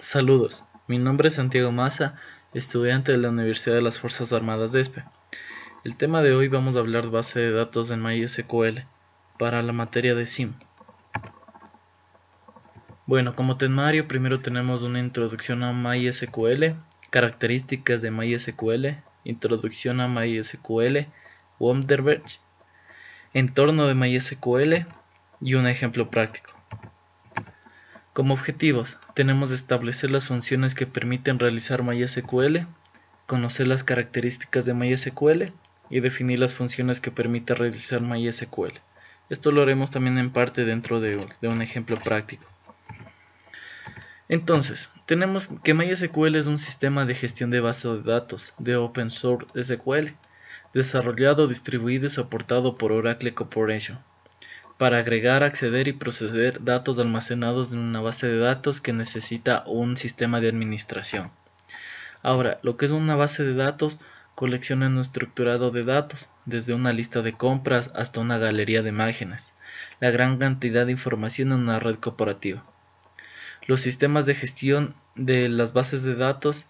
Saludos, mi nombre es Santiago Maza, estudiante de la Universidad de las Fuerzas Armadas de ESPE. El tema de hoy vamos a hablar de base de datos en MySQL para la materia de SIM. Bueno, como temario primero tenemos una introducción a MySQL, características de MySQL, introducción a MySQL, Wonderberg, entorno de MySQL y un ejemplo práctico. Como objetivos, tenemos establecer las funciones que permiten realizar MySQL, conocer las características de MySQL y definir las funciones que permiten realizar MySQL. Esto lo haremos también en parte dentro de un ejemplo práctico. Entonces, tenemos que MySQL es un sistema de gestión de bases de datos de Open Source SQL, desarrollado, distribuido y soportado por Oracle Corporation, para agregar, acceder y proceder datos almacenados en una base de datos que necesita un sistema de administración. Ahora, lo que es una base de datos, colecciona un estructurado de datos, desde una lista de compras hasta una galería de imágenes, la gran cantidad de información en una red corporativa. Los sistemas de gestión de las bases de datos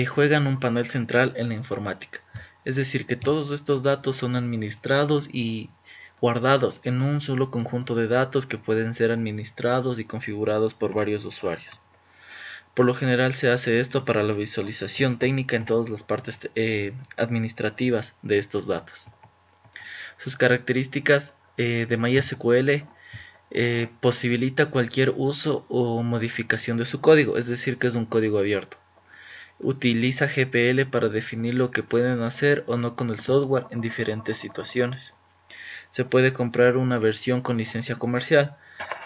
juegan un papel central en la informática, es decir, que todos estos datos son administrados y guardados en un solo conjunto de datos que pueden ser administrados y configurados por varios usuarios. Por lo general se hace esto para la visualización técnica en todas las partes administrativas de estos datos. Sus características de MySQL posibilita cualquier uso o modificación de su código, es decir, que es un código abierto. Utiliza GPL para definir lo que pueden hacer o no con el software en diferentes situaciones. Se puede comprar una versión con licencia comercial.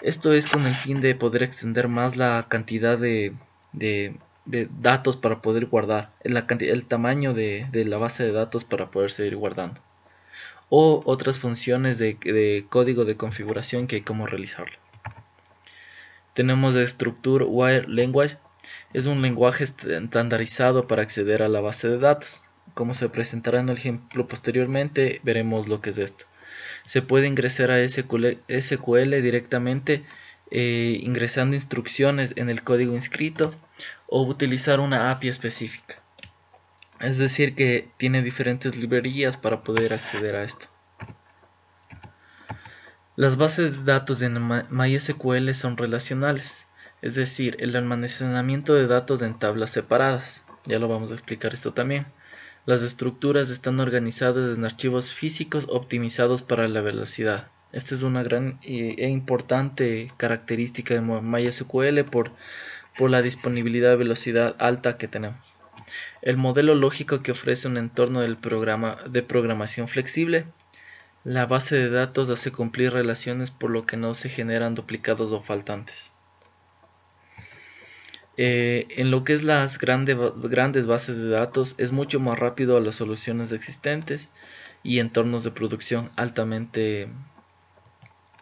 Esto es con el fin de poder extender más la cantidad de datos para poder guardar, el tamaño de la base de datos para poder seguir guardando, o otras funciones de código de configuración que hay como realizarlo. Tenemos Structure Wire Language, es un lenguaje estandarizado para acceder a la base de datos. Como se presentará en el ejemplo posteriormente, veremos lo que es esto. Se puede ingresar a SQL directamente ingresando instrucciones en el código inscrito o utilizar una API específica. Es decir, que tiene diferentes librerías para poder acceder a esto. Las bases de datos en MySQL son relacionales, es decir, el almacenamiento de datos en tablas separadas. Ya lo vamos a explicar esto también. Las estructuras están organizadas en archivos físicos optimizados para la velocidad. Esta es una gran e importante característica de MySQL por la disponibilidad de velocidad alta que tenemos. El modelo lógico que ofrece un entorno de programación flexible. La base de datos hace cumplir relaciones por lo que no se generan duplicados o faltantes. En lo que es las grandes bases de datos es mucho más rápido a las soluciones existentes y entornos de producción altamente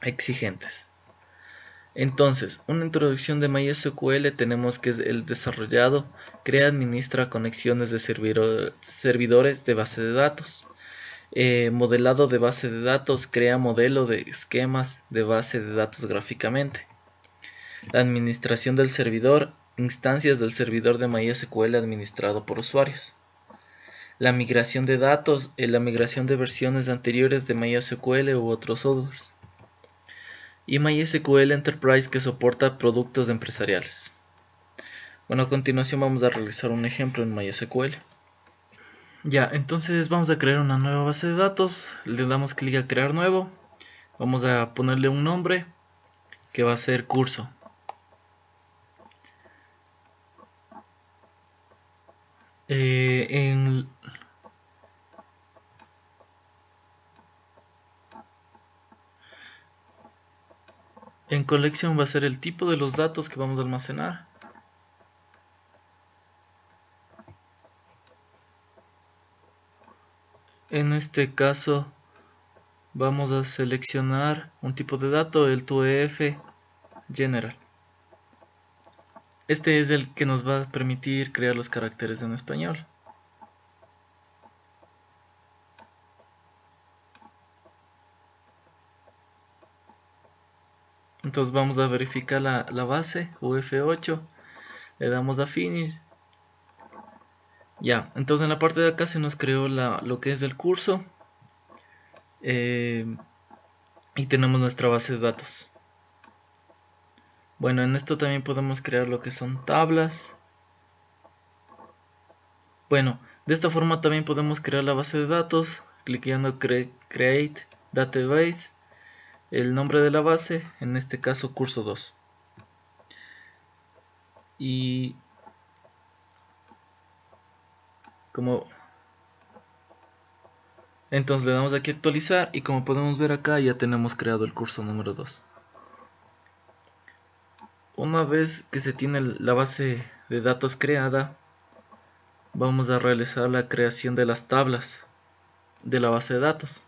exigentes. Entonces, una introducción de MySQL tenemos que el desarrollado crea y administra conexiones de servidores de base de datos. Modelado de base de datos, crea modelo de esquemas de base de datos gráficamente. La administración del servidor, instancias del servidor de MySQL administrado por usuarios. La migración de datos, la migración de versiones anteriores de MySQL u otros softwares. Y MySQL Enterprise, que soporta productos empresariales. Bueno, a continuación vamos a realizar un ejemplo en MySQL. Ya, entonces vamos a crear una nueva base de datos, le damos clic a crear nuevo, vamos a ponerle un nombre que va a ser curso. En colección va a ser el tipo de los datos que vamos a almacenar. En este caso vamos a seleccionar un tipo de dato, el TOEF General. Este es el que nos va a permitir crear los caracteres en español. Entonces vamos a verificar la base UF8. le damos a Finish. Ya, entonces en la parte de acá se nos creó lo que es el curso. Y tenemos nuestra base de datos. Bueno, en esto también podemos crear lo que son tablas. Bueno, de esta forma también podemos crear la base de datos, clicando Create Database, el nombre de la base, en este caso curso 2. Y entonces le damos aquí a actualizar y como podemos ver acá ya tenemos creado el curso número 2. Una vez que se tiene la base de datos creada, vamos a realizar la creación de las tablas de la base de datos.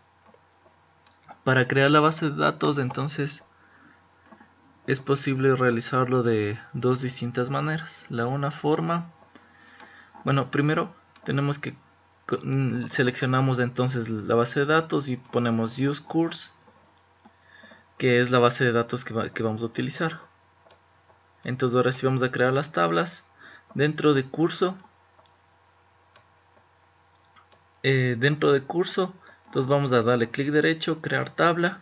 Para crear la base de datos, entonces es posible realizarlo de dos distintas maneras. La una forma, bueno, primero tenemos que seleccionamos entonces la base de datos y ponemos use course, que es la base de datos que vamos a utilizar. Entonces ahora sí vamos a crear las tablas dentro de curso. Entonces vamos a darle clic derecho, crear tabla,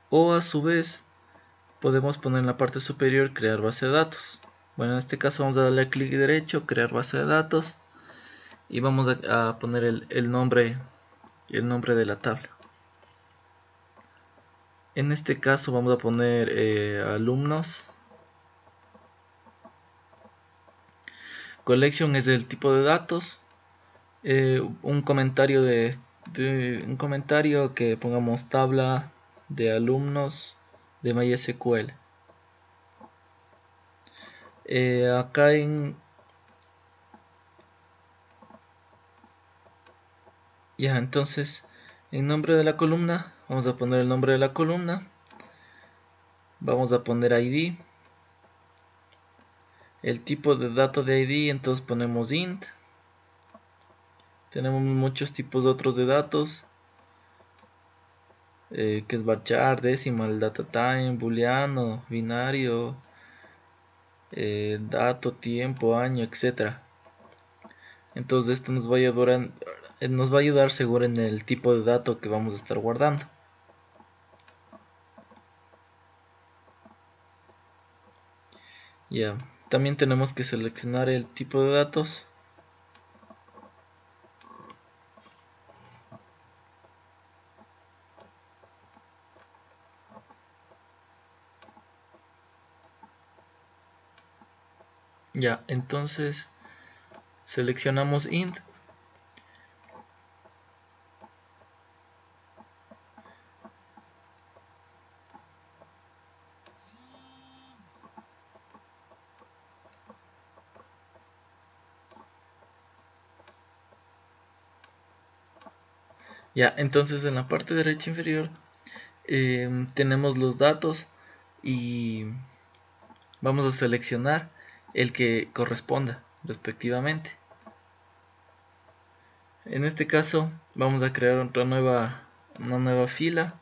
o a su vez podemos poner en la parte superior crear base de datos. Bueno, en este caso vamos a darle clic derecho, crear base de datos, y vamos a poner el nombre de la tabla. En este caso vamos a poner alumnos. Collection es el tipo de datos. Un comentario un comentario que pongamos tabla de alumnos de MySQL. Acá entonces en nombre de la columna vamos a poner el nombre de la columna, vamos a poner ID, el tipo de dato de ID, entonces ponemos int. Tenemos muchos tipos de otros de datos, que es varchar, decimal, data time, booleano, binario, dato, tiempo, año, etcétera. Entonces esto nos va a ayudar seguro en el tipo de dato que vamos a estar guardando. Ya, también tenemos que seleccionar el tipo de datos. Ya, entonces seleccionamos int. Ya, entonces en la parte derecha inferior tenemos los datos y vamos a seleccionar el que corresponda respectivamente. En este caso vamos a crear una nueva fila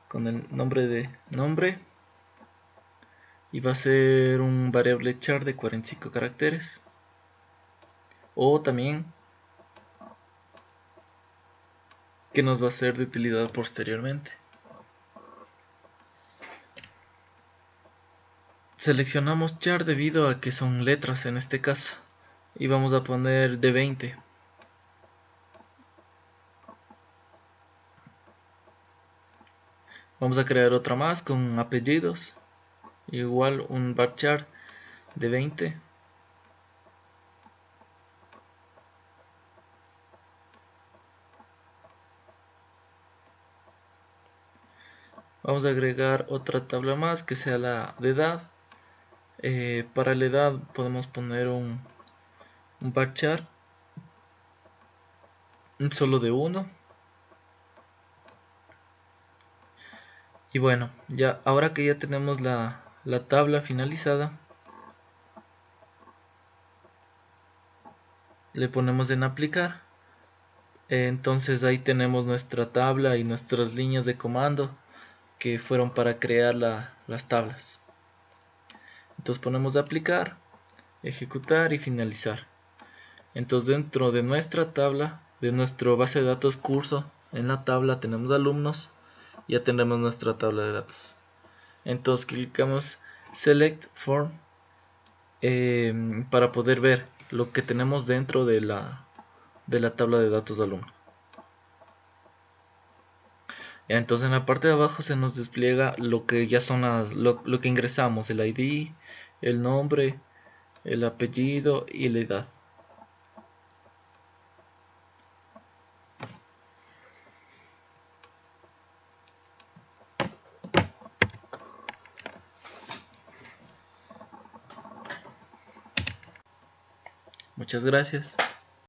con el nombre de nombre, y va a ser un variable char de 45 caracteres, o también que nos va a ser de utilidad posteriormente. Seleccionamos char debido a que son letras en este caso, y vamos a poner de 20. Vamos a crear otra más con apellidos, igual un varchar de 20. Vamos a agregar otra tabla más que sea la de edad. Para la edad podemos poner un varchar solo de 1. Y bueno, ya ahora que ya tenemos la tabla finalizada, le ponemos en aplicar. Entonces ahí tenemos nuestra tabla y nuestras líneas de comando que fueron para crear las tablas. Entonces ponemos de aplicar ejecutar y finalizar. Entonces dentro de nuestra tabla, de nuestro base de datos curso, en la tabla tenemos alumnos, ya tenemos nuestra tabla de datos. Entonces clicamos Select Form para poder ver lo que tenemos dentro de la tabla de datos de alumno. Entonces en la parte de abajo se nos despliega lo que ya son lo que ingresamos, el ID, el nombre, el apellido y la edad. Muchas gracias.